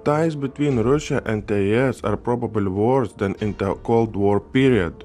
ties between Russia and the US are probably worse than in the Cold War period.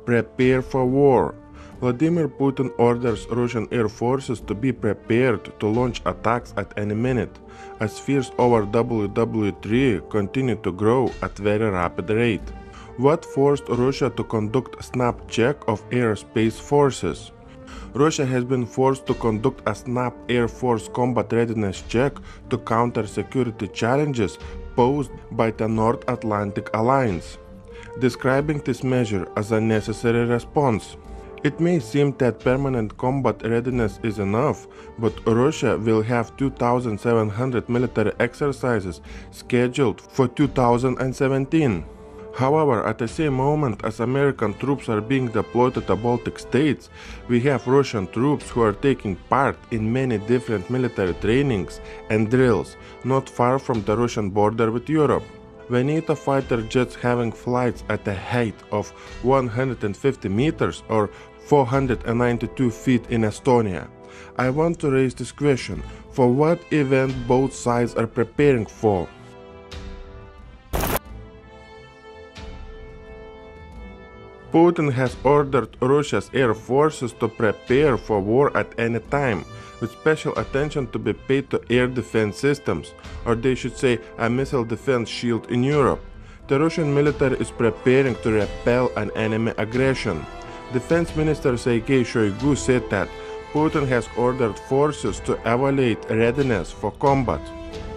Prepare for war. Vladimir Putin orders Russian air forces to be prepared to launch attacks at any minute, as fears over WW3 continue to grow at very rapid rate. What forced Russia to conduct a snap check of airspace forces? Russia has been forced to conduct a snap Air Force combat readiness check to counter security challenges posed by the North Atlantic Alliance, describing this measure as a necessary response. It may seem that permanent combat readiness is enough, but Russia will have 2,700 military exercises scheduled for 2017. However, at the same moment as American troops are being deployed to the Baltic states, we have Russian troops who are taking part in many different military trainings and drills not far from the Russian border with Europe. With NATO fighter jets having flights at a height of 150 meters or 492 feet in Estonia, I want to raise this question: for what event both sides are preparing for? Putin has ordered Russia's air forces to prepare for war at any time, with special attention to be paid to air defense systems, or they should say a missile defense shield in Europe. The Russian military is preparing to repel an enemy aggression. Defense Minister Sergei Shoigu said that Putin has ordered forces to evaluate readiness for combat.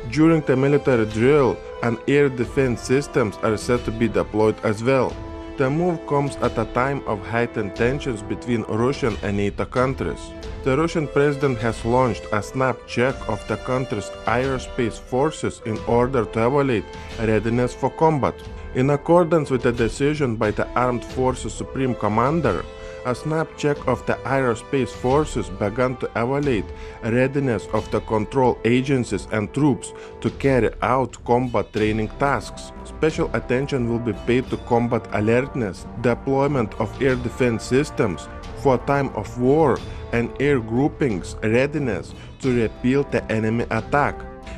During the military drill, and air defense systems are set to be deployed as well. The move comes at a time of heightened tensions between Russian and NATO countries. The Russian president has launched a snap check of the country's aerospace forces in order to evaluate readiness for combat. In accordance with a decision by the Armed Forces Supreme Commander, a snap check of the aerospace forces began to evaluate readiness of the control agencies and troops to carry out combat training tasks. Special attention will be paid to combat alertness, deployment of air defense systems for time of war, and air groupings readiness to repel the enemy attack.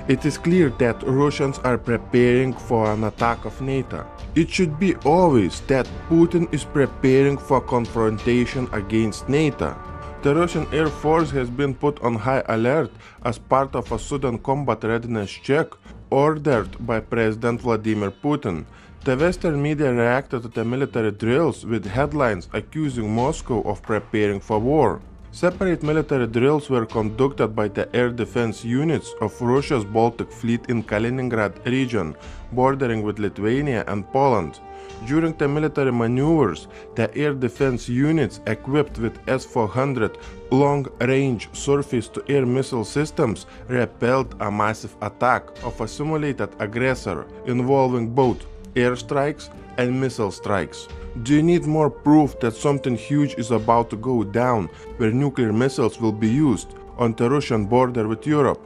It is clear that Russians are preparing for an attack of NATO. It should be obvious that Putin is preparing for confrontation against NATO. The Russian Air Force has been put on high alert as part of a sudden combat readiness check ordered by President Vladimir Putin. The Western media reacted to the military drills with headlines accusing Moscow of preparing for war. Separate military drills were conducted by the air defense units of Russia's Baltic Fleet in Kaliningrad region, bordering with Lithuania and Poland. During the military maneuvers, the air defense units equipped with S-400 long-range surface-to-air missile systems repelled a massive attack of a simulated aggressor involving both airstrikes and missile strikes. Do you need more proof that something huge is about to go down, where nuclear missiles will be used on the Russian border with Europe?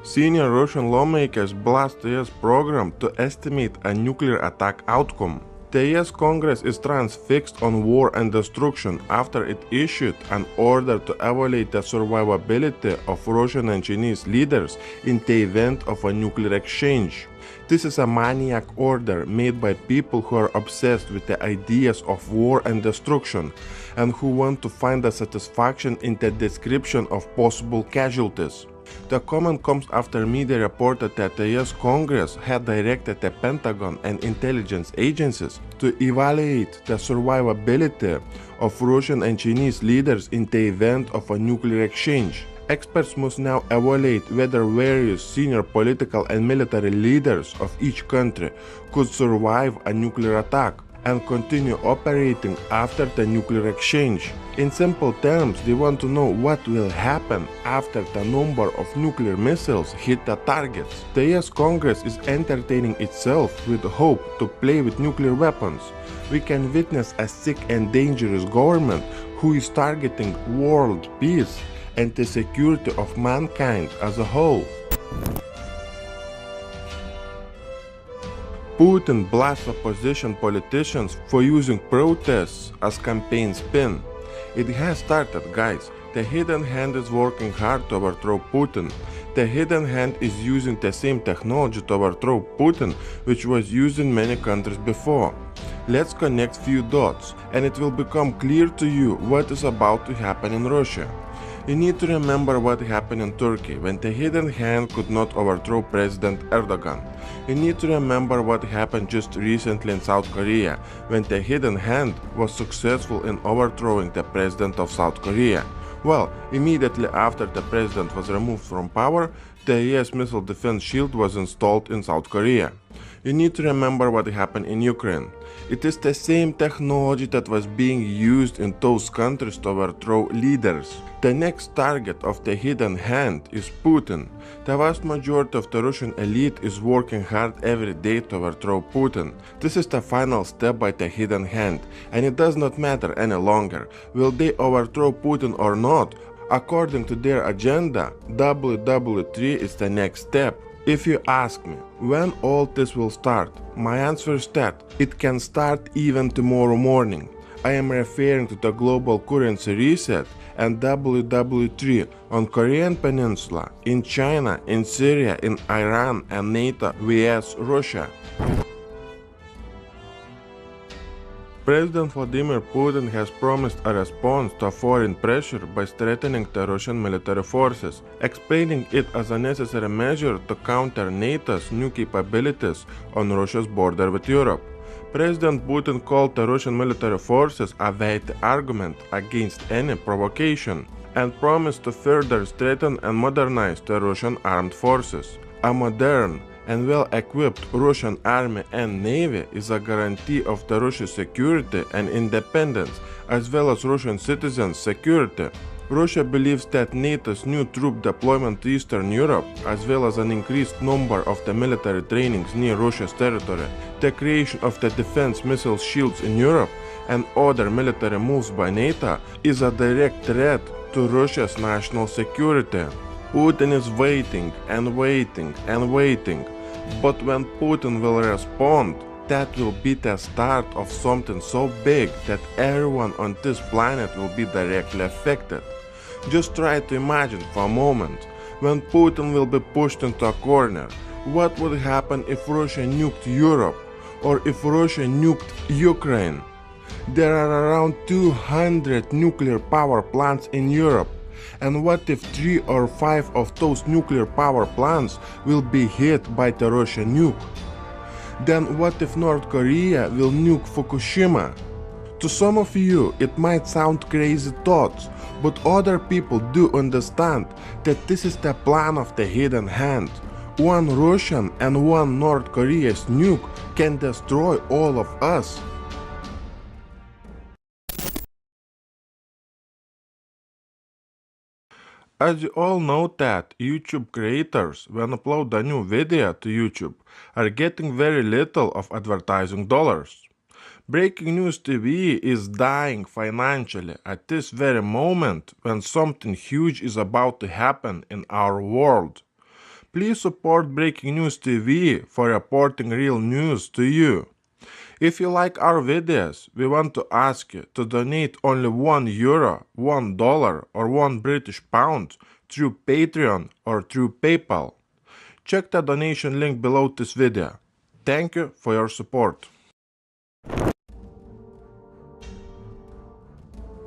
Senior Russian lawmakers blast the US program to estimate a nuclear attack outcome. The US Congress is transfixed on war and destruction after it issued an order to evaluate the survivability of Russian and Chinese leaders in the event of a nuclear exchange. This is a maniac order made by people who are obsessed with the ideas of war and destruction, and who want to find a satisfaction in the description of possible casualties. The comment comes after media reported that the US Congress had directed the Pentagon and intelligence agencies to evaluate the survivability of Russian and Chinese leaders in the event of a nuclear exchange. Experts must now evaluate whether various senior political and military leaders of each country could survive a nuclear attack and continue operating after the nuclear exchange. In simple terms, they want to know what will happen after the number of nuclear missiles hit the targets. The US Congress is entertaining itself with hope to play with nuclear weapons. We can witness a sick and dangerous government who is targeting world peace and the security of mankind as a whole. Putin blasts opposition politicians for using protests as campaign spin. It has started, guys. The hidden hand is working hard to overthrow Putin. the hidden hand is using the same technology to overthrow Putin, which was used in many countries before. Let's connect few dots, and it will become clear to you what is about to happen in Russia. You need to remember what happened in Turkey when the hidden hand could not overthrow President Erdogan. You need to remember what happened just recently in South Korea when the hidden hand was successful in overthrowing the president of South Korea. Well, immediately after the president was removed from power, the US missile defense shield was installed in South Korea. You need to remember what happened in Ukraine. It is the same technology that was being used in those countries to overthrow leaders. The next target of the hidden hand is Putin. The vast majority of the Russian elite is working hard every day to overthrow Putin. This is the final step by the hidden hand, and it does not matter any longer. Will they overthrow Putin or not? According to their agenda, WW3 is the next step. If you ask me when all this will start, my answer is that it can start even tomorrow morning. I am referring to the global currency reset and WW3 on Korean Peninsula, in China, in Syria, in Iran and NATO vs Russia. President Vladimir Putin has promised a response to foreign pressure by strengthening the Russian military forces, explaining it as a necessary measure to counter NATO's new capabilities on Russia's border with Europe. President Putin called the Russian military forces a weighty argument against any provocation and promised to further strengthen and modernize the Russian armed forces. A modern and well-equipped Russian army and navy is a guarantee of the Russia's security and independence, as well as Russian citizens' security. Russia believes that NATO's new troop deployment to Eastern Europe, as well as an increased number of the military trainings near Russia's territory, the creation of the defense missile shields in Europe, and other military moves by NATO is a direct threat to Russia's national security. Putin is waiting and waiting and waiting. But when Putin will respond, that will be the start of something so big that everyone on this planet will be directly affected. Just try to imagine for a moment, when Putin will be pushed into a corner, what would happen if Russia nuked Europe, or if Russia nuked Ukraine? There are around 200 nuclear power plants in Europe. And what if 3 or 5 of those nuclear power plants will be hit by the Russian nuke? Then what if North Korea will nuke Fukushima? To some of you it might sound crazy thoughts, but other people do understand that this is the plan of the hidden hand. One Russian and one North Korea's nuke can destroy all of us. As you all know that YouTube creators, when upload a new video to YouTube, are getting very little of advertising dollars. Breaking News TV is dying financially at this very moment when something huge is about to happen in our world. Please support Breaking News TV for reporting real news to you. If you like our videos, we want to ask you to donate only €1, $1 or £1 through Patreon or through PayPal. Check the donation link below this video. Thank you for your support.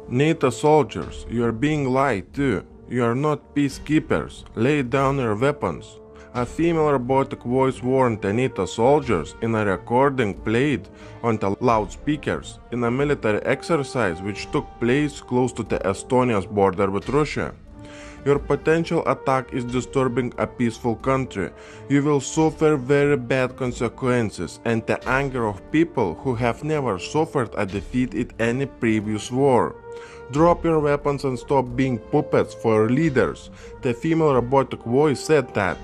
NATO soldiers, you are being lied to. You are not peacekeepers. Lay down your weapons. A female robotic voice warned the NATO soldiers in a recording played on the loudspeakers in a military exercise which took place close to the Estonia's border with Russia. Your potential attack is disturbing a peaceful country. You will suffer very bad consequences and the anger of people who have never suffered a defeat in any previous war. Drop your weapons and stop being puppets for your leaders. The female robotic voice said that.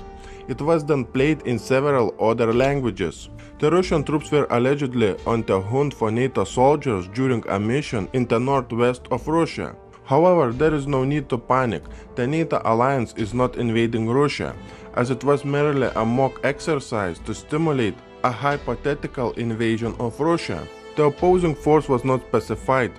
It was then played in several other languages. The Russian troops were allegedly on the hunt for NATO soldiers during a mission in the northwest of Russia. However, there is no need to panic. The NATO alliance is not invading Russia, as it was merely a mock exercise to stimulate a hypothetical invasion of Russia. The opposing force was not specified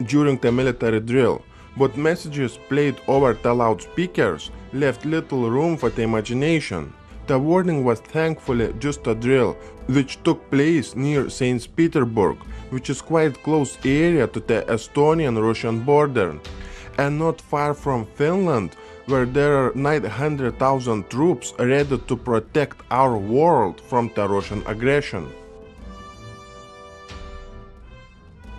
during the military drill. but messages played over the loudspeakers left little room for the imagination. The warning was thankfully just a drill, which took place near St. Petersburg, which is quite close area to the Estonian-Russian border, and not far from Finland, where there are 900,000 troops ready to protect our world from the Russian aggression.